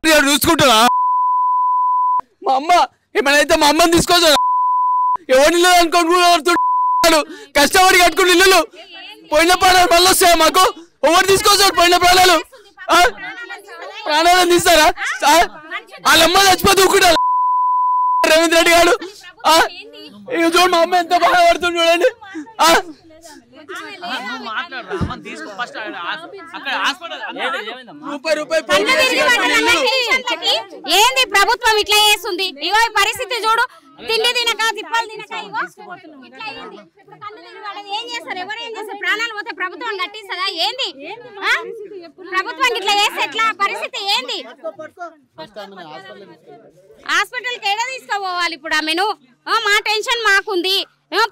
చూసుకుంటున్నా మా అమ్మ ఏమైనా మా అమ్మని తీసుకోవచ్చు ఎవరి అనుకుంటున్నాడు కష్టపడి కట్టుకుని ఇల్లు పోయిన ప్రాణాలు మళ్ళీ వస్తాయా మాకు ఎవరు తీసుకోవచ్చు పోయిన ప్రాణాలు ప్రాణాలను తీస్తారా వాళ్ళమ్మ చచ్చిపోతూ ఊకుంటారు రేవంత్ రెడ్డి గారు చూడు మా అమ్మ ఎంత బాధపడుతుంది చూడండి ఏంది ప్రభుత్వం ఇట్లా చేస్తుంది ఇగో పరిస్థితి చూడు తిండి తినక తిప్పలు తినక ఇగో ఇట్లా అయింది ఇప్పుడు కళ్ళు తిరిగి వాళ్ళది ఏం చేస్తారు ఎవరు ఏం చేస్తారు ప్రాణాలు పోతే ప్రభుత్వం కట్టిస్తుందా ఏంది ప్రభుత్వం ఇట్లా చేస్తే ఎట్లా పరిస్థితి ఏంది హాస్పిటల్కి ఏదో తీసుకోపోవాలి ఇప్పుడు ఆమెను మా టెన్షన్ మాకుంది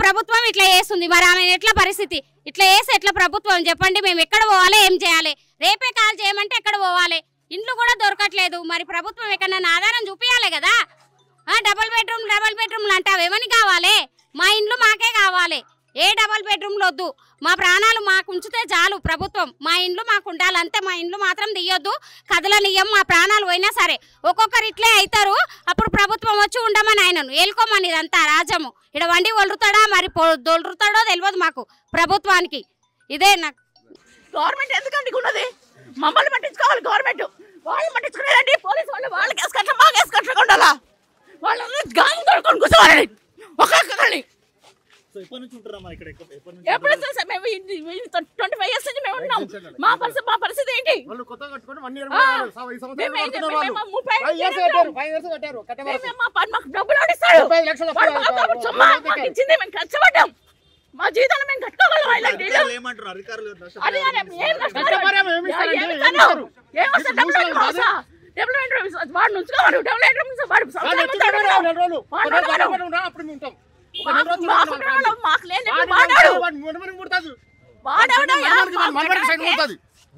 ప్రభుత్వం ఇట్లా చేస్తుంది మరి ఆమె ఎట్లా పరిస్థితి ఇట్లా చేస్తే ఎట్లా ప్రభుత్వం చెప్పండి మేము ఎక్కడ పోవాలి ఏం చేయాలి రేపే కాల్ చేయమంటే ఎక్కడ పోవాలి ఇండ్లు కూడా దొరకట్లేదు మరి ప్రభుత్వం ఎక్కడైనా ఆధారం చూపించాలి కదా డబుల్ బెడ్రూమ్లు అంటావు ఏమని కావాలి మా ఇండ్లు మాకే కావాలి ఏ డబుల్ బెడ్రూమ్లు వద్దు మా ప్రాణాలు మాకు ఉంచితే చాలు ప్రభుత్వం మా ఇండ్లు మాకు ఉండాలి అంతే మా ఇండ్లు మాత్రం తీయొద్దు కదలనియ్యం మా ప్రాణాలు పోయినా సరే ఒక్కొక్కరు ఇట్లే అవుతారు అప్పుడు ప్రభుత్వం వచ్చి ఉండమని ఆయనను ఏలుకోమని ఇదంతా రాజము ఇక్కడ వండి వలురుతాడా మరి దొలురుతాడో తెలియదు మాకు ప్రభుత్వానికి ఇదే నాకు గవర్నమెంట్ ఎందుకండి ఉన్నది మమ్మల్ని పట్టించుకోవాలి గవర్నమెంట్ వాళ్ళు పట్టించుకునేదండి పోలీసు వాళ్ళు వాళ్ళకి వేసుకట్ల మాకు వేసుకట్ల ఉండాలా వాళ్ళని గాలి దొరుకుని కూర్చోవాలండి ఒక్కొక్కరిని ఎప్పుడు మేము 25 years నుంచి మేము ఉన్నాం మా పరిస్థితి ఏంటి మాకు డబ్బులు ఇచ్చింది మేము కష్టపడ్డాం మా జీవితాన్ని మేము కట్టుకోగలం వాడు నుంచుకోవాడు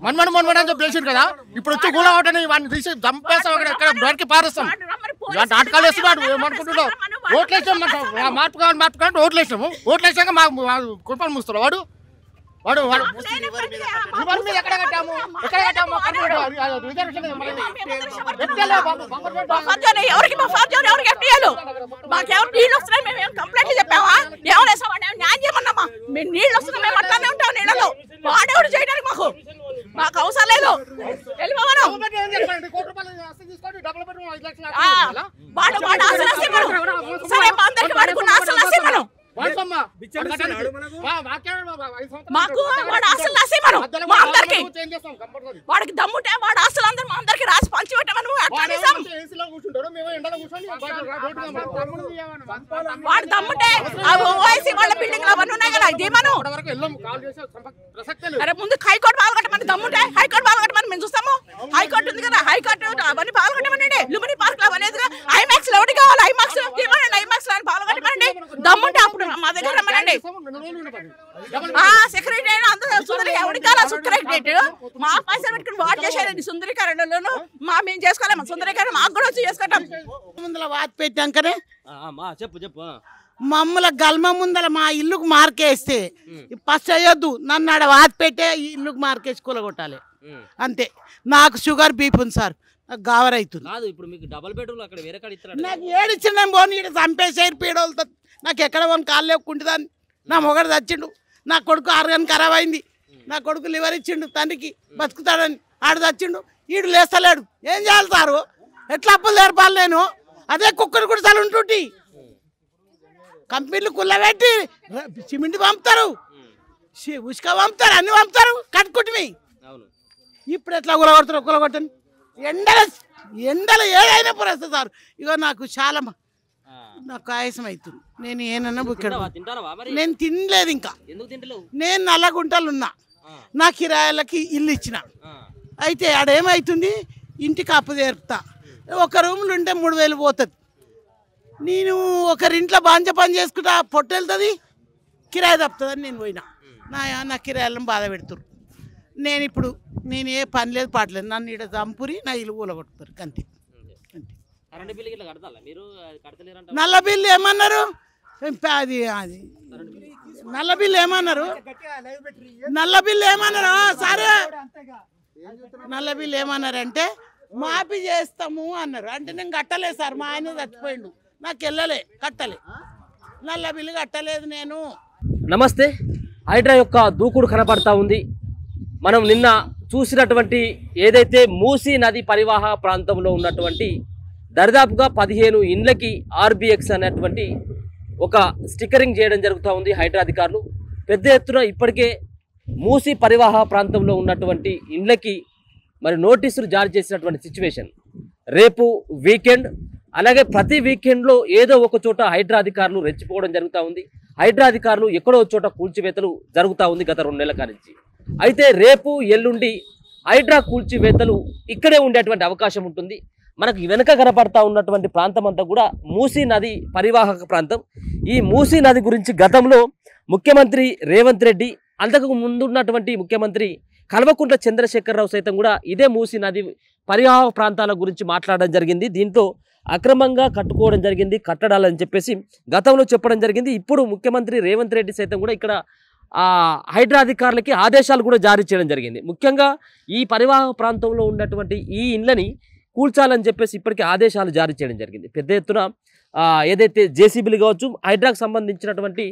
మనమని చెప్పేసి కదా ఇప్పుడు వచ్చి గూల ఒకటి వాడిని తీసి చంపేస్తాం అక్కడ బయటకి పారేస్తాం నాటకాలు వేస్తున్నాడు ఏమనుకుంటున్నావు ఓట్లు వేసాం మార్పు కావాలి ఓట్లు వేసాము ఓట్లు వేసాక మాకు కుటుంబాలు మూస్తాడు వాడు వాడు వాడు మీద ఎక్కడ కట్టాము ఎవరికి మాకెవరు నీళ్ళు వస్తున్నాయి మేము కంప్లైంట్ చెప్పావా ఏమైనా న్యాయం చేయమన్నామా మేము నీళ్ళు వస్తున్నాయి మేము అట్లానే ఉంటాం నీళ్ళలో వాడెవరు చేయడానికి మాకు అవసరం లేదు సరే మా అందరికి వాడుకున్న ఆశలు నష్టం మాకు వాడు ఆశలు నష్టం మా అందరికి వాడికి దమ్ముంటే వాడు ఆశలు అందరూ మా అందరికి రాసి పంచి పెట్టమను వాడు దమ్ముంటే ఓవైసీ వాళ్ళ బిల్డింగ్ అవన్నీ ఉన్నాయి కదా ఇది మనం అరే ముందు హైకోర్టు పాల్గొట్టమని దమ్ముంటే హైకోర్టు పాల్గొట్టమని మేము చూస్తాము హైకోర్టు ఉంది కదా హైకోర్టు అవన్నీ పాల్గొట్టమనండి లుమిని పార్క్ లో అనేది ఐమాక్స్ ఎవరికి కావాలి ఐమాక్స్ ఇవ్వండి ఐమాక్స్ అని పాల్గొట్టమనండి దమ్ముంటే అప్పుడు మా దగ్గర రమ్మనండి సెక్రటరీ అందరూ సుందరి ఎవరికి కావాలి సెక్రటరీ మా పైసలు పెట్టుకుని వాడు చేసేదండి సుందరీకరణలోను మేము చేసుకోలేము సుందరీకరణ మాకు కూడా వచ్చి చేసుకుంటాం ముందర వాత పెట్టాకనే చెప్పు మమ్మల్ని గల్మ ముందర మా ఇల్లుకు మార్కేస్తే ఫస్ట్ అయ్యొద్దు నన్ను ఆడ వాత పెట్టే ఇల్లుకు మార్కేసి కూలగొట్టాలి అంతే నాకు షుగర్ బీపీ ఉంది సార్ నాకు గావరైతుంది నాకు ఏడిచ్చిన పోనీ చంపేసేరు పీడోలతో నాకు ఎక్కడ పోని కాళ్ళు లేకుంటుందని నా మొగడు చచ్చిండు నా కొడుకు ఆర్గన్ ఖరాబ్ అయింది నా కొడుకు లివర్ ఇచ్చిండు తండ్రికి బతుకుతాడని ఆడు చచ్చిండు ఈడు లేస్తలేడు ఏం చేయాలి సారు ఎట్లా అప్పులు తెరపాలి నేను అదే కుక్కరు కూడా చాలా ఉంటుంటి కంపెనీలు కుల్లబెట్టి సిమెంట్ పంపుతారు ఉసుక పంపుతారు అన్ని పంపుతారు కట్టుకుంటుమి ఇప్పుడు ఎట్లా కులగొట్టండి ఎండలు ఏదైనా పురేస్తా సార్ ఇగో నాకు చాలా నాకు ఆయాసం అవుతుంది నేను ఏమన్నా ఇక్కడ నేను తినలేదు ఇంకా నేను నల్లగుంటలు ఉన్నా నా కిరాయిలకి ఇల్లు ఇచ్చిన అయితే ఆడేమవుతుంది ఇంటికి అప్పు తీరుతా ఒక రూమ్లు ఉంటే 3000 పోతుంది నేను ఒకరింట్లో బాంచ పని చేసుకుంటా పొట్టు వెళ్తుంది కిరాయి తప్పుతుందని నేను పోయినా నా కిరాయిలను బాధ పెడుతురు నేను ఏ పని లేదు పాటలేదు నన్ను ఇక్కడ చంపురి నా ఇల్లు కూలగొట్టుతారు అంతే నల్ల బిల్లు ఏమన్నారు అది నల్ల బిల్లు ఏమన్నారు సరే నల్ల బిల్లు ఏమన్నారంటే మాఫీ చేస్తాము అన్నారు. అంటే నేను కట్టలేదు సార్, మా ఆయన చచ్చిపోయిండు, నాకు వెళ్ళలే, కట్టలే, నల్ల బిల్లు కట్టలేదు నేను. నమస్తే. హైడ్రా యొక్క దూకుడు కనపడతా ఉంది. మనం నిన్న చూసినటువంటి ఏదైతే మూసీ నది పరివాహ ప్రాంతంలో ఉన్నటువంటి దరిదాపుగా 15 ఇండ్లకి ఆర్బిఎక్స్ అనేటువంటి ఒక స్టిక్కరింగ్ చేయడం జరుగుతూ ఉంది హైడ్రా అధికారులు. పెద్ద ఎత్తున ఇప్పటికే మూసీ పరివాహ ప్రాంతంలో ఉన్నటువంటి ఇండ్లకి మరి నోటీసులు జారీ చేసినటువంటి సిచ్యువేషన్. రేపు వీకెండ్, అలాగే ప్రతి వీకెండ్లో ఏదో ఒక చోట హైడ్రా అధికారులు రెచ్చిపోవడం జరుగుతూ ఉంది. హైడ్రా అధికారులు ఎక్కడో చోట కూల్చివేతలు జరుగుతూ ఉంది గత 2 నెలల నుంచి. అయితే రేపు ఎల్లుండి హైడ్రా కూల్చివేతలు ఇక్కడే ఉండేటువంటి అవకాశం ఉంటుంది. మనకు వెనుక కనపడతా ఉన్నటువంటి ప్రాంతం అంతా కూడా మూసీ నది పరివాహక ప్రాంతం. ఈ మూసీ నది గురించి గతంలో ముఖ్యమంత్రి రేవంత్ రెడ్డి, అంతకు ముందున్నటువంటి ముఖ్యమంత్రి కల్వకుంట్ల చంద్రశేఖరరావు సైతం కూడా ఇదే మూసీ నది పరివాహక ప్రాంతాల గురించి మాట్లాడడం జరిగింది. దీంట్లో అక్రమంగా కట్టుకోవడం జరిగింది, కట్టడాలని చెప్పేసి గతంలో చెప్పడం జరిగింది. ఇప్పుడు ముఖ్యమంత్రి రేవంత్ రెడ్డి సైతం కూడా ఇక్కడ హైడ్రా అధికారులకి ఆదేశాలు కూడా జారీ చేయడం జరిగింది. ముఖ్యంగా ఈ పరివాహక ప్రాంతంలో ఉన్నటువంటి ఈ ఇండ్లని కూల్చాలని చెప్పేసి ఇప్పటికీ ఆదేశాలు జారీ చేయడం జరిగింది. పెద్ద ఎత్తున ఏదైతే జేసీబీలు కావచ్చు, హైడ్రాకు సంబంధించినటువంటి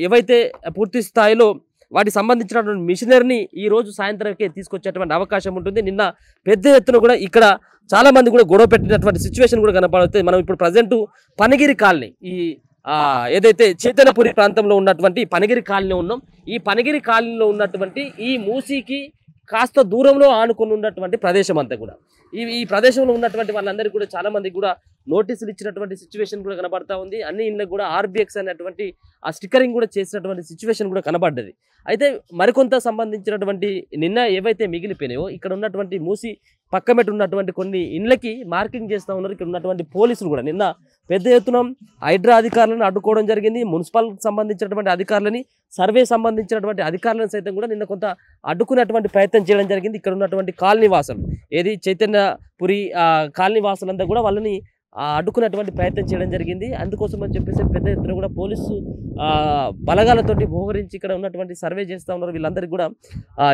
ఏవైతే పూర్తి స్థాయిలో వాటికి సంబంధించినటువంటి మిషనరీని ఈరోజు సాయంత్రంకే తీసుకొచ్చేటువంటి అవకాశం ఉంటుంది. నిన్న పెద్ద ఎత్తున కూడా ఇక్కడ చాలామంది కూడా గొడవ పెట్టినటువంటి సిచ్యువేషన్ కూడా కనపడుతుంది. మనం ఇప్పుడు ప్రజెంట్ పనిగిరి కాలనీ, ఈ ఏదైతే చైతన్యపురి ప్రాంతంలో ఉన్నటువంటి పనిగిరి కాలనీ ఉన్నాం. ఈ పనిగిరి కాలనీలో ఉన్నటువంటి ఈ మూసీకి కాస్త దూరంలో ఆనుకొని ఉన్నటువంటి ప్రదేశం అంతా కూడా ఈ ప్రదేశంలో ఉన్నటువంటి వాళ్ళందరికీ కూడా చాలా మందికి కూడా నోటీసులు ఇచ్చినటువంటి సిచ్యువేషన్ కూడా కనబడతా ఉంది. అన్ని ఇళ్ళకి కూడా ఆర్బిఎక్స్ అనేటువంటి ఆ స్టిక్కరింగ్ కూడా చేసినటువంటి సిచ్యువేషన్ కూడా కనబడ్డది. అయితే మరికొంత సంబంధించినటువంటి నిన్న ఏవైతే మిగిలిపోయినాయో ఇక్కడ ఉన్నటువంటి మూసి పక్కమెట్టు ఉన్నటువంటి కొన్ని ఇండ్లకి మార్కింగ్ చేస్తూ ఉన్నారు. ఇక్కడ ఉన్నటువంటి పోలీసులు కూడా నిన్న పెద్ద ఎత్తున హైడ్రా అధికారులను అడ్డుకోవడం జరిగింది. మున్సిపల్కి సంబంధించినటువంటి అధికారులని, సర్వే సంబంధించినటువంటి అధికారులను సైతం కూడా నిన్న కొంత అడ్డుకునేటువంటి ప్రయత్నం చేయడం జరిగింది. ఇక్కడ ఉన్నటువంటి కాలనీ వాసులు, ఏది చైతన్యపురి కాలనీ వాసులంతా కూడా వాళ్ళని అడ్డుకునేటువంటి ప్రయత్నం చేయడం జరిగింది. అందుకోసం అని చెప్పేసి పెద్ద ఎత్తున కూడా పోలీసు బలగాలతోటి మోహరించి ఇక్కడ ఉన్నటువంటి సర్వే చేస్తూ ఉన్నారు. వీళ్ళందరికీ కూడా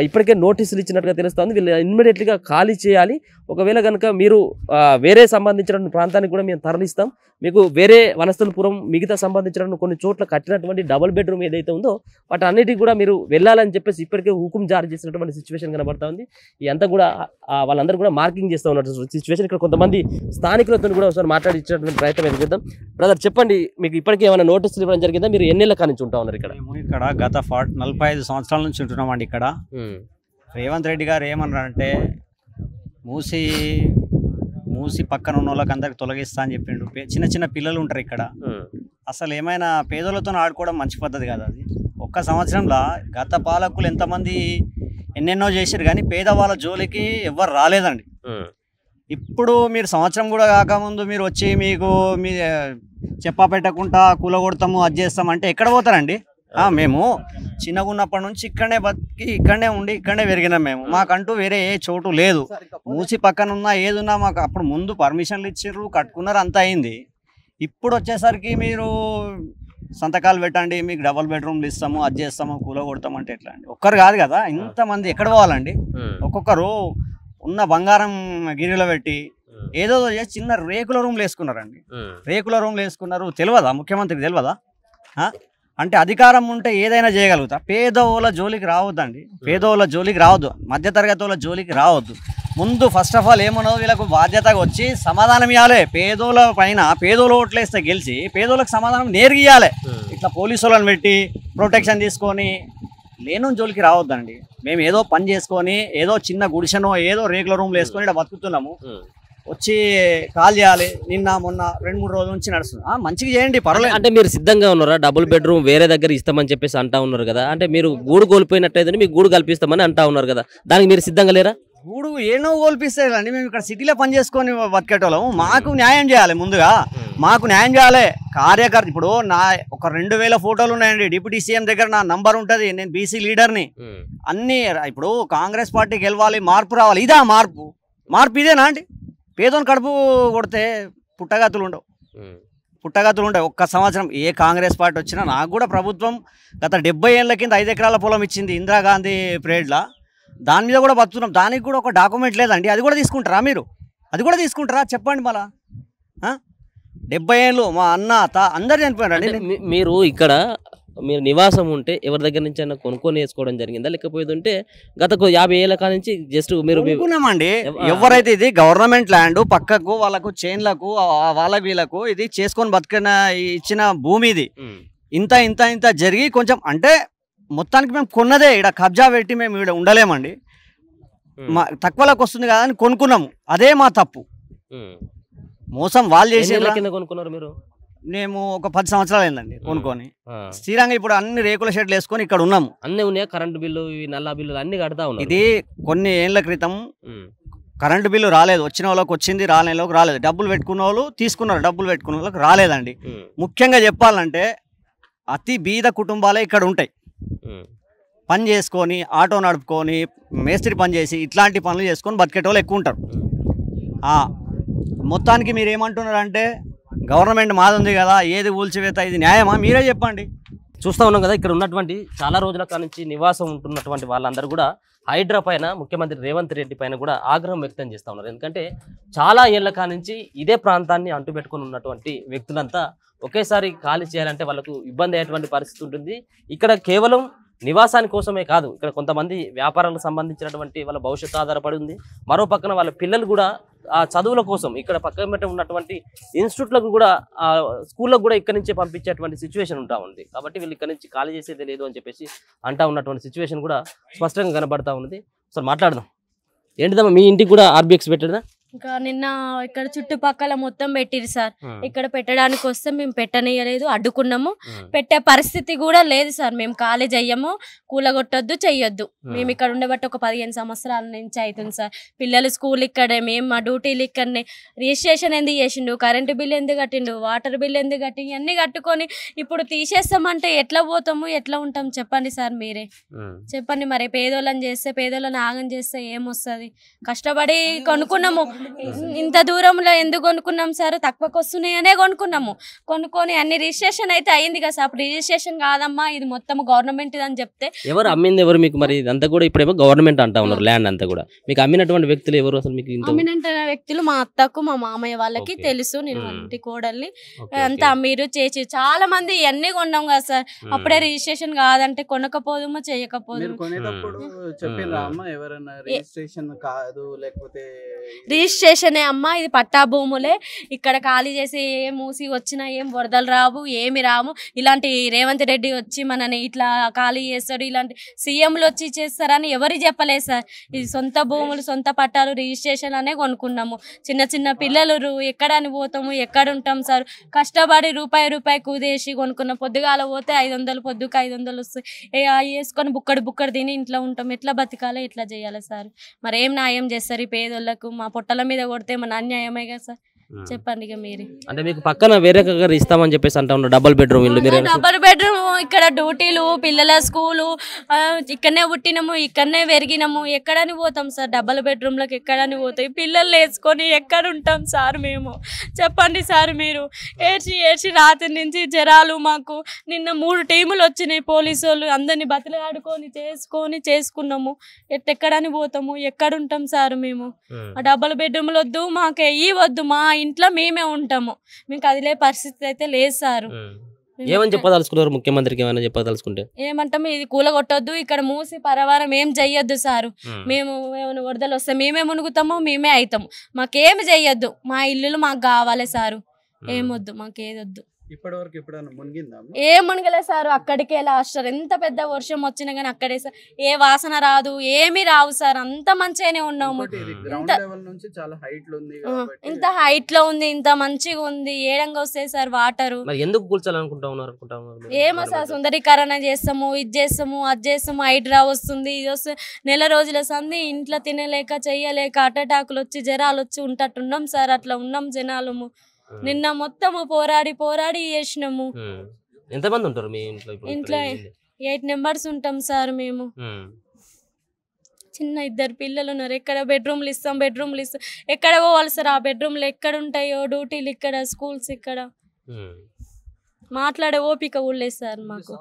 ఇప్పటికే నోటీసులు ఇచ్చినట్టుగా తెలుస్తుంది. వీళ్ళు ఇమ్మీడియట్గా ఖాళీ చేయాలి. ఒకవేళ కనుక మీరు వేరే సంబంధించిన ప్రాంతానికి కూడా మేము తరలిస్తాం, మీకు వేరే వనస్థలపురం మిగతా సంబంధించిన కొన్ని చోట్ల కట్టినటువంటి డబుల్ బెడ్రూమ్ ఏదైతే ఉందో వాటి అన్నిటికీ కూడా మీరు వెళ్ళాలని చెప్పేసి ఇప్పటికే హుకుం జారీ చేసినటువంటి సిచ్యువేషన్ కనబడతా ఉంది. ఇదంతా కూడా వాళ్ళందరూ కూడా మార్కింగ్ చేస్తూ ఉన్నటువంటి సిచ్యువేషన్. ఇక్కడ కొంతమంది స్థానికులతో కూడా ఒకసారి మాట్లాడి ఇచ్చినటువంటి ప్రయత్నం చేద్దాం. బ్రదర్ చెప్పండి, మీకు ఇప్పటికే ఏమైనా నోటీసులు ఇవ్వడం జరిగిందా? మీరు ఎన్ని నెలల నుంచి ఉంటా ఉన్నారు ఇక్కడ? ఇక్కడ గత 45 సంవత్సరాల నుంచి ఉంటున్నామండి. ఇక్కడ రేవంత్ రెడ్డి గారు ఏమన్నారంటే మూసి పక్కన ఉన్న వాళ్ళకి అందరికి తొలగిస్తా అని చెప్పిండు. చిన్న చిన్న పిల్లలు ఉంటారు ఇక్కడ. అసలు ఏమైనా పేదలతో ఆడుకోవడం మంచి పద్ధతి కాదు అది. ఒక్క సంవత్సరంలో గత పాలకులు ఎంతమంది ఎన్నెన్నో చేశారు కానీ పేదవాళ్ళ జోలికి ఎవ్వరు రాలేదండి. ఇప్పుడు మీరు సంవత్సరం కూడా కాకముందు మీరు వచ్చి మీకు మీ చెప్పా పెట్టకుండా కూలగొడతాము, అది చేస్తామంటే ఎక్కడ పోతారండి? మేము చిన్నగా ఉన్నప్పటి నుంచి ఇక్కడనే బతికి ఇక్కడనే ఉండి ఇక్కడనే పెరిగినాం. మాకంటూ వేరే ఏ చోటు లేదు. మూసి పక్కన ఉన్నా ఏదున్నా మాకు అప్పుడు ముందు పర్మిషన్లు ఇచ్చారు, కట్టుకున్నారు, అంతా అయింది. ఇప్పుడు వచ్చేసరికి మీరు సంతకాలు పెట్టండి, మీకు డబుల్ బెడ్రూమ్లు ఇస్తాము, అది చేస్తాము, కూలగొడతాము అంటే ఎట్లా అండి? ఒక్కరు కాదు కదా, ఇంతమంది ఎక్కడ పోవాలండి? ఒక్కొక్కరు ఉన్న బంగారం గిరిలో పెట్టి ఏదో చేసి చిన్న రేకుల రూమ్లు వేసుకున్నారండి. రేకుల రూమ్లు వేసుకున్నారు. తెలియదా ముఖ్యమంత్రికి? తెలియదా? అంటే అధికారం ఉంటే ఏదైనా చేయగలుగుతా. పేదోళ్ళ జోలికి రావద్దండి, పేదోళ్ళ జోలికి రావద్దు, మధ్యతరగతి వాళ్ళ జోలికి రావద్దు. ముందు ఫస్ట్ ఆఫ్ ఆల్ ఏమన్నదో వీళ్ళకు బాధ్యతగా వచ్చి సమాధానం ఇవ్వాలి. పేదోళ్ళ పైన పేదోళ్ళు ఓట్లేస్తే గెలిచి పేదోళ్ళకి సమాధానం నేరుగా ఇవ్వాలి. ఇట్లా పోలీసు వాళ్ళని పెట్టి ప్రొటెక్షన్ తీసుకొని లేను జోలికి రావద్దండి. మేము ఏదో పని చేసుకొని ఏదో చిన్న గుడిసెనో ఏదో రేకుల రూమ్లు వేసుకొని ఇక్కడ బతుకుతున్నాము. వచ్చి కాల్ చేయాలి. నిన్న మొన్న 2-3 రోజుల నుంచి నడుస్తుంది. మంచిగా చేయండి, పర్వాలేదు. అంటే మీరు సిద్ధంగా ఉన్నారా? డబుల్ బెడ్రూమ్ వేరే దగ్గర ఇస్తామని చెప్పేసి అంటా ఉన్నారు కదా. అంటే మీరు గూడు కోల్పోయినట్టయితే మీకు గూడు కల్పిస్తామని అంటా ఉన్నారు కదా, దానికి మీరు సిద్ధంగా లేరా? గూడు ఏనో కోల్పిస్తారండి. మేము ఇక్కడ సిటీలో పని చేసుకొని బతికేటోళ్ళము. మాకు న్యాయం చేయాలి. ముందుగా మాకు న్యాయం చేయాలి. కార్యకర్త ఇప్పుడు నా ఒక 2000 ఫోటోలు ఉన్నాయండి. డిప్యూటీ సీఎం దగ్గర నా నంబర్ ఉంటుంది. నేను బీసీ లీడర్ని. అన్నీ ఇప్పుడు కాంగ్రెస్ పార్టీ గెలవాలి, మార్పు రావాలి. ఇదా మార్పు? మార్పు ఇదేనా అండి? పేదోని కడుపు కొడితే పుట్టగతులు ఉండవు. ఒక్క సంవత్సరం ఏ కాంగ్రెస్ పార్టీ వచ్చినా, నాకు కూడా ప్రభుత్వం గత 70 ఏళ్ళ కింద 5 ఎకరాల పొలం ఇచ్చింది ఇందిరాగాంధీ పీరియడ్లో. దాని మీద కూడా బతుకున్నాం, దానికి కూడా ఒక డాక్యుమెంట్ లేదండి. అది కూడా తీసుకుంటారా మీరు? అది కూడా తీసుకుంటారా చెప్పండి మళ్ళా? 70 ఏళ్ళు మా అన్న అందరు చనిపోయారండి. మీరు ఇక్కడ మీరు నివాసం ఉంటే ఎవరి దగ్గర నుంచి అయినా కొనుక్కొని వేసుకోవడం జరిగిందా, లేకపోతే ఉంటే గత 50 ఏళ్ళ కాడ నుంచి జస్ట్ మీరు కొనుక్కున్నామండి? ఎవరైతే ఇది గవర్నమెంట్ ల్యాండ్ పక్కకు వాళ్ళకు చైన్లకు వాళ్ళకు వీళ్ళకు ఇది చేసుకొని బతికిన ఇచ్చిన భూమి ఇది. ఇంత ఇంత ఇంత జరిగి కొంచెం అంటే మొత్తానికి మేము కొన్నదే, ఇక్కడ కబ్జా పెట్టి మేము ఇక్కడ ఉండలేమండి. తక్కువలోకి వస్తుంది కదా అని కొనుక్కున్నాము, అదే మా తప్పు. మోసం వాళ్ళు చేసేలా. కొనుక్కున్నారు మీరు? మేము ఒక 10 సంవత్సరాలు అయిందండి కొనుక్కొని. స్థిరంగా ఇప్పుడు అన్ని రేకుల షెడ్లు వేసుకొని ఇక్కడ ఉన్నాము. అన్నీ ఉన్నాయా? కరెంటు బిల్లు, నల్ల బిల్లు అన్ని కడతా ఉన్నాయి. ఇది కొన్ని ఏళ్ల క్రితం కరెంటు బిల్లు రాలేదు, వచ్చిన వాళ్ళకి వచ్చింది, రాని వాళ్ళకి రాలేదు. డబ్బులు పెట్టుకున్న వాళ్ళు తీసుకున్నారు, డబ్బులు పెట్టుకున్న వాళ్ళకి రాలేదండి. ముఖ్యంగా చెప్పాలంటే అతి బీద కుటుంబాలే ఇక్కడ ఉంటాయి. పని చేసుకొని ఆటో నడుపుకొని మేస్త్రి పని చేసి ఇట్లాంటి పనులు చేసుకొని బతికేటోళ్ళు ఎక్కువ ఉంటారు. మొత్తానికి మీరు ఏమంటున్నారంటే గవర్నమెంట్ మాది ఉంది కదా, ఏది ఊల్చివేత, ఇది న్యాయమా? మీరే చెప్పండి. చూస్తూ ఉన్నాం కదా, ఇక్కడ ఉన్నటువంటి చాలా రోజుల నుంచి నివాసం ఉంటున్నటువంటి వాళ్ళందరూ కూడా హైడ్రా పైన, ముఖ్యమంత్రి రేవంత్ రెడ్డి పైన కూడా ఆగ్రహం వ్యక్తం చేస్తూ ఉన్నారు. ఎందుకంటే చాలా ఏళ్ల నుంచి ఇదే ప్రాంతాన్ని అంటుపెట్టుకుని ఉన్నటువంటి వ్యక్తులంతా ఒకేసారి ఖాళీ చేయాలంటే వాళ్ళకు ఇబ్బంది అయ్యేటువంటి పరిస్థితి ఉంటుంది. ఇక్కడ కేవలం నివాసాని కోసమే కాదు, ఇక్కడ కొంతమంది వ్యాపారాలకు సంబంధించినటువంటి వాళ్ళ భవిష్యత్తు ఆధారపడి ఉంది. మరో పక్కన వాళ్ళ పిల్లలు కూడా ఆ చదువుల కోసం ఇక్కడ పక్కన ఉన్నటువంటి ఇన్స్టిట్యూట్లకు కూడా, స్కూళ్ళకు కూడా ఇక్కడ నుంచే పంపించేటువంటి సిచ్యువేషన్ ఉంటా ఉంది. కాబట్టి వీళ్ళు ఇక్కడ నుంచి ఖాళీ చేసేది లేదు అని చెప్పేసి అంటా ఉన్నటువంటి సిచ్యువేషన్ కూడా స్పష్టంగా కనబడతా ఉన్నది. సార్ మాట్లాడదాం. ఏంటిదమ్మా మీ ఇంటికి కూడా ఆర్బిఎక్స్ పెట్టారా? ఇంకా నిన్న ఇక్కడ చుట్టుపక్కల మొత్తం పెట్టిరు సార్. ఇక్కడ పెట్టడానికి వస్తే మేము పెట్టనియలేదు, అడ్డుకున్నాము. పెట్టే పరిస్థితి కూడా లేదు సార్. మేము ఖాళీ చెయ్యము, కూలగొట్టొద్దు, చెయ్యొద్దు. మేము ఇక్కడ ఉండబట్టి ఒక 15 సంవత్సరాల నుంచి అవుతుంది సార్. పిల్లలు స్కూల్ ఇక్కడే, మేము మా డ్యూటీలు ఇక్కడనే. రిజిస్ట్రేషన్ ఎందుకు చేసిండు, కరెంటు బిల్ ఎందుకు కట్టిండు, వాటర్ బిల్ ఎందుకు కట్టి, ఇవన్నీ కట్టుకొని ఇప్పుడు తీసేస్తామంటే ఎట్లా పోతాము, ఎట్లా ఉంటాం చెప్పండి సార్, మీరే చెప్పండి. మరి పేదోళ్ళని చేస్తే, పేదోళ్ళని ఆగం చేస్తే ఏమొస్తుంది? కష్టపడి కొనుక్కున్నాము, ఇంత దూరంలో ఎందుకు కొనుక్కున్నాం సార్? తక్కువకి వస్తున్నాయనే కొనుక్కున్నాము. కొనుక్కొని అన్ని రిజిస్ట్రేషన్ అయితే అయింది కదా సార్. అప్పుడు రిజిస్ట్రేషన్ కాదమ్మా, ఇది మొత్తం గవర్నమెంట్ అని చెప్తే ఎవరు అమ్మింది ఎవరు మీకు? మరి ఇదంతా కూడా ఇప్పుడేమో గవర్నమెంట్ అంటా ఉన్నారు, ల్యాండ్ అంతా కూడా. మీకు అమ్మినటువంటి వ్యక్తులు ఎవరు అసలు? మీకు అమ్మినటువంటి వ్యక్తులు మా అత్తకు, మా మామయ్య వాళ్ళకి తెలుసు. నేను ఇంటి కోడల్ని అంతా మీరు చేసి చాలా మంది ఇవన్నీ కొన్నాం కదా సార్. అప్పుడే రిజిస్ట్రేషన్ కాదంటే కొనకపోదుమో చేయకపోదు. రిజిస్ట్రేషనే అమ్మ, ఇది పట్టా భూములే. ఇక్కడ ఖాళీ చేసి ఏం మూసి వచ్చినా ఏం వరదలు రావు, ఏమి రావు. ఇలాంటి రేవంత్ రెడ్డి వచ్చి మనని ఇట్లా ఖాళీ చేస్తాడు, ఇలాంటి సీఎంలు వచ్చి చేస్తారని ఎవరు చెప్పలేదు సార్. ఇది సొంత భూములు, సొంత పట్టాలు, రిజిస్ట్రేషన్ అనే కొనుక్కున్నాము. చిన్న చిన్న పిల్లలు ఎక్కడని పోతాము, ఎక్కడ ఉంటాం సార్? కష్టపడి రూపాయి కూదేసి కొనుక్కున్నాం. పొద్దుగాల పోతే 500, పొద్దుకు 500 వస్తాయి. వేసుకొని బుక్కడు తిని ఇంట్లో ఉంటాం. ఎట్లా బతకాలి, ఎట్లా చేయాలి సార్? మరి ఏం న్యాయం చేస్తారు ఈ పేదోళ్ళకు? మా పొట్టల మీద కొడితే మన అన్యాయమే కదా సార్, చెప్పండి. ఇక మీరే అంటే మీకు పక్కన వేరే దగ్గర ఇస్తామని చెప్పేసి అంటా ఉన్నారు, డబుల్ బెడ్రూమ్ ఇల్లు. డబుల్ బెడ్రూమ్, ఇక్కడ డ్యూటీలు, పిల్లల స్కూలు, ఇక్కడనే పుట్టినాము, ఇక్కడనే పెరిగినాము. ఎక్కడని పోతాం సార్? డబుల్ బెడ్రూమ్లకు ఎక్కడని పోతాయి? పిల్లలు వేసుకొని ఎక్కడ ఉంటాం సార్ మేము? చెప్పండి సార్. మీరు ఏడ్చి రాత్రి నుంచి జ్వరాలు. మాకు నిన్న 3 టీములు వచ్చినాయి, పోలీసు వాళ్ళు. అందరినీ బతిలాడుకొని చేసుకున్నాము. ఎక్కడని పోతాము, ఎక్కడుంటాం సార్ మేము? డబుల్ బెడ్రూమ్లు వద్దు, మాకు వద్దు. మా ఇంట్లో మేమే ఉంటాము, మీకు కదిలే పరిస్థితి అయితే లేదు సార్. ఏమని చెప్పదలుచుకున్నారు ముఖ్యమంత్రికి? ఏమైనా చెప్పదలుచుకుంటే ఏమంటాము, ఇది కూలగొట్టొద్దు, ఇక్కడ మూసి పరవారం ఏం చెయ్యొద్దు సార్. మేము ఏమైనా వరదలు వస్తే మేమే మునుగుతాము, మేమే అవుతాము. మాకేమి చెయ్యొద్దు, మా ఇల్లులు మాకు కావాలి సారు. ఏమొద్దు, మాకేదొద్దు. ఇప్పటివరకు ఎప్పుడైనా మునిగిందా? ఏం మునగలేదు సార్. అక్కడికే లాస్ట్. ఎంత పెద్ద వర్షం వచ్చినా కానీ అక్కడే సార్. ఏ వాసన రాదు, ఏమి రావు సార్. అంత మంచిగానే ఉన్నాము. ఇంత హైట్ లో ఉంది, ఇంత మంచిగా ఉంది. ఏడంగా వస్తాయి సార్ వాటరు. ఎందుకు కూల్చాలనుకుంటా ఉన్నారు? ఏమో సార్, సుందరీకరణ చేస్తాము, ఇది చేస్తాము, అది చేస్తాము. హైడ్రా వస్తుంది, ఇది వస్తుంది. నెల రోజుల సంది ఇంట్లో తినలేక చెయ్యలేక అటాకులు వచ్చి జ్వరాలు వచ్చి ఉంటున్నాం సార్. అట్లా ఉన్నాం జనాలము. నిన్న మొత్తము పోరాడి చేసినాము. ఎంతమంది ఉంటారు మీ ఇంట్లో? ఇంట్లో 8 మెంబర్స్ ఉంటాం సార్ మేము. చిన్న 2 పిల్లలు ఉన్నారు. ఎక్కడ బెడ్రూమ్లు ఇస్తాం ఎక్కడ పోవాలి సార్? ఆ బెడ్రూమ్లు ఎక్కడ ఉంటాయో? డ్యూటీలు ఇక్కడ, స్కూల్స్ ఇక్కడ. మాట్లాడే ఓపిక కూడా లేదు సార్ మాకు.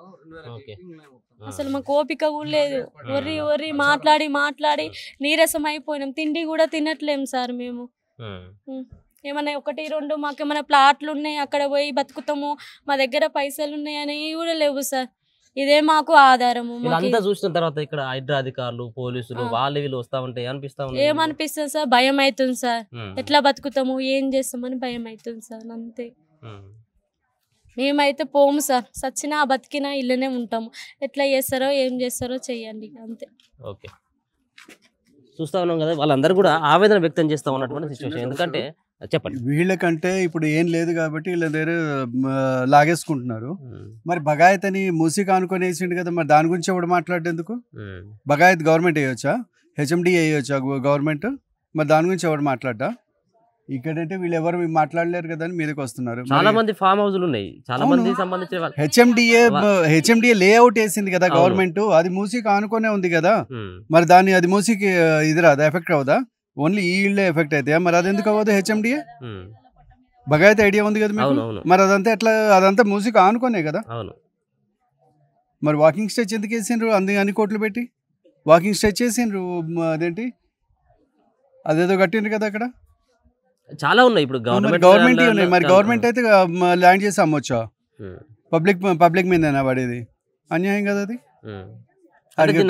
అసలు మాకు ఓపిక కూడా లేదు. ఒర్రి మాట్లాడి నీరసం అయిపోయినాం. తిండి కూడా తినట్లేం సార్ మేము. ఏమన్నా 1-2 మాకేమైనా ప్లాట్లు ఉన్నాయి, అక్కడ పోయి బతుకుతాము, మా దగ్గర పైసలు ఉన్నాయి అని కూడా లేవు సార్. ఇదే మాకు ఆధారము. అంతా చూసిన తర్వాత ఇక్కడ హైడ్రా అధికారులు, పోలీసులు వాళ్ళు వీళ్ళు వస్తా ఉంటే ఏమనిపిస్తుంది సార్? భయం అవుతుంది సార్. ఎట్లా బతుకుతాము, ఏం చేస్తామని భయం అవుతుంది సార్. అంతే. మేమైతే పోము సార్. సచ్చినా బతికినా ఇళ్ళనే ఉంటాము. ఎట్లా చేస్తారో ఏం చేస్తారో చెయ్యండి అంతే. ఓకే, చూస్తా ఉన్నాం కదా, వాళ్ళందరూ కూడా ఆవేదన వ్యక్తం చేస్తా ఉన్నటువంటి సిచ్యువేషన్. ఎందుకంటే చెప్పండి, వీళ్ళకంటే ఇప్పుడు ఏం లేదు కాబట్టి వీళ్ళ దగ్గర లాగేసుకుంటున్నారు. మరి బగాయత్ అని మూసి కానుకొని వేసిండు కదా, మరి దాని గురించి ఎవడు మాట్లాడేందుకు? బగాయత్ గవర్నమెంట్ వేయొచ్చా, హెచ్ఎండి వేయొచ్చా గవర్నమెంట్? మరి దాని గురించి ఎవడు మాట్లాడ్డా? ఇక్కడంటే వీళ్ళు ఎవరు మాట్లాడలేరు కదా అని మీదకి వస్తున్నారు. చాలా మంది ఫామ్ హౌస్లు ఉన్నాయి, చాలా మంది సంబంధించిన హెచ్ఎండిఏ లేఅవుట్ వేసింది కదా గవర్నమెంట్, అది మూసికి ఆనుకునే ఉంది కదా. మరి దాన్ని అది మూసికి ఇది రాదా, ఎఫెక్ట్ అవుదా? ఓన్లీ ఈ ఇళ్ళే ఎఫెక్ట్ అవుతాయా? మరి అది ఎందుకు అవ్వదు? హెచ్ఎండిఏ బగాయత్ ఐడియా ఉంది కదా మీకు. మరి అదంతా ఎట్లా, అదంతా మూసికి ఆనుకునే కదా. మరి వాకింగ్ స్ట్రెచ్ ఎందుకు వేసిండ్రు? అన్ని కోట్లు పెట్టి వాకింగ్ స్ట్రెచ్ వేసిండ్రు. అదేంటి అదేదో కట్టిండ్రు కదా అక్కడ. చాలా ఉన్నాయి ఇప్పుడు గవర్నమెంట్ ఉన్నాయి. మరి గవర్నమెంట్ అయితే ల్యాండ్ చేసి అమ్మొచ్చా? పబ్లిక్ మీదనా పడేది? అన్యాయం కదా అది.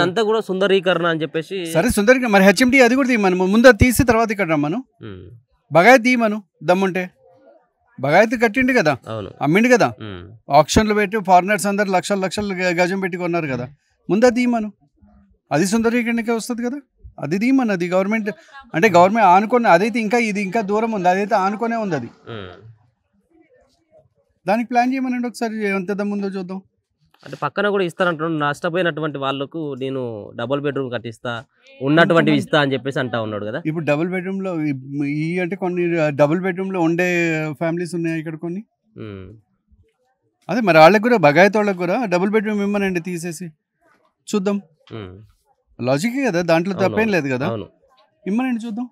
అంతా కూడా సుందరీకరణ అని చెప్పేసి. సరే సుందరీకరణ, మరి హెచ్ఎండి అది కూడా తీయమను. ముందు తీసి తర్వాత ఇక్కడ రమ్మను. బగాయత్ తీయమను దమ్ముంటే. బగాయత్ కట్టిండు కదా, అమ్మిండు కదా, ఆప్షన్లు పెట్టి ఫారినర్స్ అందరు లక్షలు గజం పెట్టి కొన్నారు కదా. ముందు అది తీయమను. అది సుందరీకరణకే వస్తుంది కదా. అది తీయమను. అది గవర్నమెంట్ అంటే గవర్నమెంట్ ఆనుకొని, అదైతే ఇంకా ఇది ఇంకా దూరం ఉంది, అదైతే ఆనుకొనే ఉంది. అది దానికి ప్లాన్ చేయమనండి ఒకసారి, ఎంత దమ్ముందో చూద్దాం. అంటే పక్కన కూడా ఇస్తానంటున్నాడు, నష్టపోయినటువంటి వాళ్ళకు నేను డబుల్ బెడ్రూమ్ కట్టిస్తా, ఉన్నటువంటివి ఇస్తా అని చెప్పేసి అంటా ఉన్నాడు కదా. ఇప్పుడు డబుల్ బెడ్రూమ్ లో అంటే కొన్ని డబుల్ బెడ్రూమ్ లో ఉండే ఫ్యామిలీస్ ఉన్నాయి ఇక్కడ కొన్ని. అదే మరి వాళ్ళకి కూడా బగాయత్ వాళ్ళకి కూడా డబుల్ బెడ్రూమ్ ఇమ్మనండి, తీసేసి చూద్దాం. లాజిక్ కదా, దాంట్లో తప్పేం లేదు కదా. ఇమ్మనండి చూద్దాం.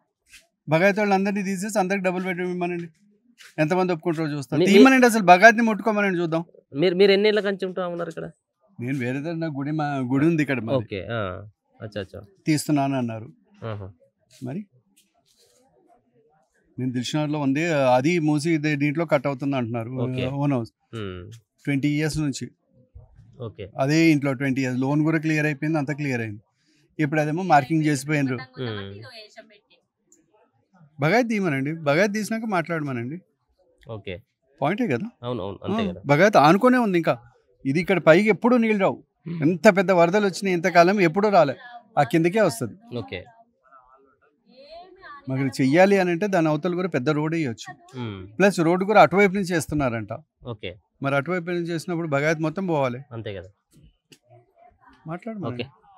బగాయత్ వాళ్ళు అందరినీ తీసేసి అందరికి డబుల్ బెడ్రూమ్ ఇమ్మనండి. ఎంతమంది ఒప్పుకుంటారో చూస్తాను. తీయమనండి, అసలు బగాయత్ని ముట్టుకోమనండి చూద్దాం. మీరు ఎన్ని ఏళ్ళ కంచి ఉంటా ఉన్నారు ఇక్కడ? నేను వేరే గుడి ఉంది ఇక్కడ, తీస్తున్నాను అన్నారు. మరి నేను దిల్షునార్లో ఉంది, అది మూసి దీంట్లో కట్ అవుతుంది అంటున్నారు. ఓన్ హౌస్ 20 years నుంచి అదే ఇంట్లో 20 years. లోన్ కూడా క్లియర్ అయిపోయింది, అంతా క్లియర్ అయింది. ఇప్పుడు అదేమో మార్కింగ్ చేసిపోయినరు. బగాయత్ తీయమనండి, బగాయత్ తీసినాక మాట్లాడమనండి. పాయింటే కదా. బగాయత్ ఆనుకునే ఉంది ఇంకా. ఇది ఇక్కడ పైకి ఎప్పుడు నీళ్ళు రావు. ఎంత పెద్ద వరదలు వచ్చినాయి ఇంతకాలం ఎప్పుడూ రాలే, ఆ కిందకే వస్తుంది. మరి చెయ్యాలి అని అంటే దాని అవతల కూడా పెద్ద రోడ్ వేయచ్చు. ప్లస్ రోడ్డు కూడా అటువైపు నుంచి చేస్తున్నారంట. మరి అటువైపు నుంచి చేసినప్పుడు బగాయత్ మొత్తం పోవాలి. అంతే కదా. మాట్లాడమని.